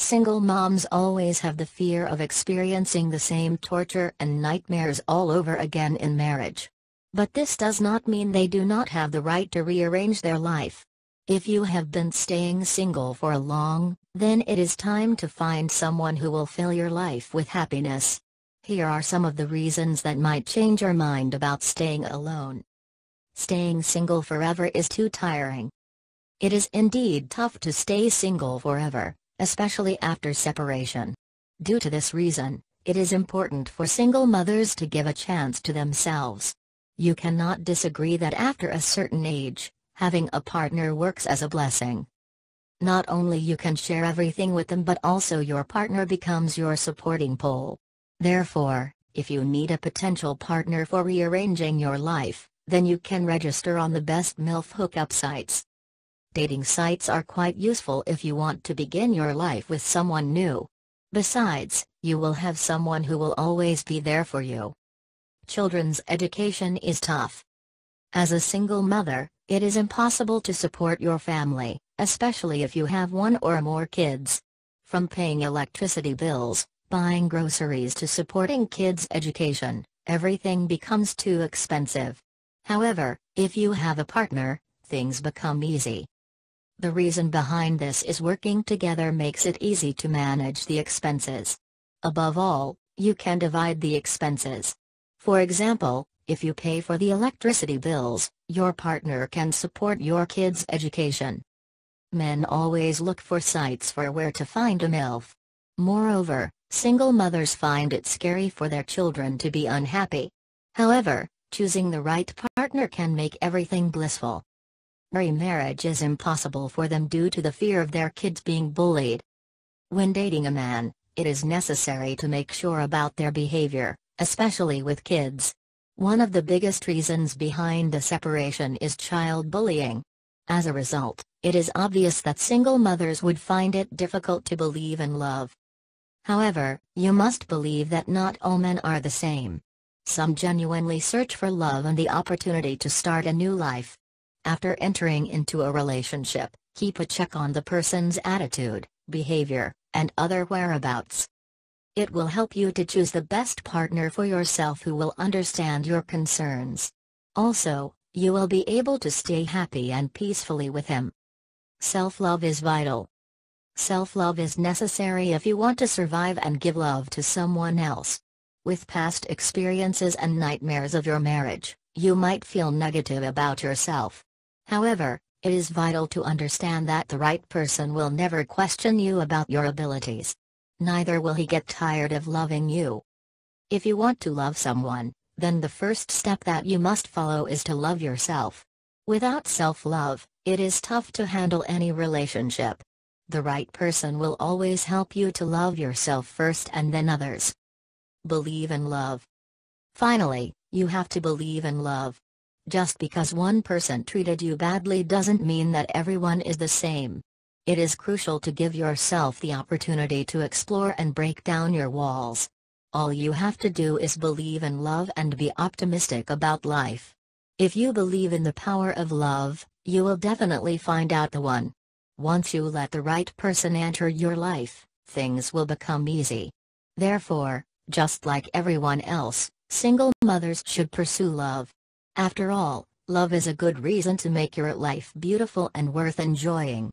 Single moms always have the fear of experiencing the same torture and nightmares all over again in marriage. But this does not mean they do not have the right to rearrange their life. If you have been staying single for long, then it is time to find someone who will fill your life with happiness. Here are some of the reasons that might change your mind about staying alone. Staying single forever is too tiring. It is indeed tough to stay single forever, especially after separation. Due to this reason, it is important for single mothers to give a chance to themselves. You cannot disagree that after a certain age, having a partner works as a blessing. Not only you can share everything with them, but also your partner becomes your supporting pole. Therefore, if you need a potential partner for rearranging your life, then you can register on the best MILF hookup sites. Dating sites are quite useful if you want to begin your life with someone new. Besides, you will have someone who will always be there for you. Children's education is tough. As a single mother, it is impossible to support your family, especially if you have one or more kids. From paying electricity bills, buying groceries to supporting kids' education, everything becomes too expensive. However, if you have a partner, things become easy. The reason behind this is working together makes it easy to manage the expenses. Above all, you can divide the expenses. For example, if you pay for the electricity bills, your partner can support your kids' education. Men always look for sites for where to find a MILF. Moreover, single mothers find it scary for their children to be unhappy. However, choosing the right partner can make everything blissful. Remarriage is impossible for them due to the fear of their kids being bullied. When dating a man, it is necessary to make sure about their behavior, especially with kids. One of the biggest reasons behind a separation is child bullying. As a result, it is obvious that single mothers would find it difficult to believe in love. However, you must believe that not all men are the same. Some genuinely search for love and the opportunity to start a new life. After entering into a relationship, keep a check on the person's attitude, behavior, and other whereabouts. It will help you to choose the best partner for yourself who will understand your concerns. Also, you will be able to stay happy and peacefully with him. Self-love is vital. Self-love is necessary if you want to survive and give love to someone else. With past experiences and nightmares of your marriage, you might feel negative about yourself. However, it is vital to understand that the right person will never question you about your abilities. Neither will he get tired of loving you. If you want to love someone, then the first step that you must follow is to love yourself. Without self-love, it is tough to handle any relationship. The right person will always help you to love yourself first and then others. Believe in love. Finally, you have to believe in love. Just because one person treated you badly doesn't mean that everyone is the same. It is crucial to give yourself the opportunity to explore and break down your walls. All you have to do is believe in love and be optimistic about life. If you believe in the power of love, you will definitely find out the one. Once you let the right person enter your life, things will become easy. Therefore, just like everyone else, single mothers should pursue love. After all, love is a good reason to make your life beautiful and worth enjoying.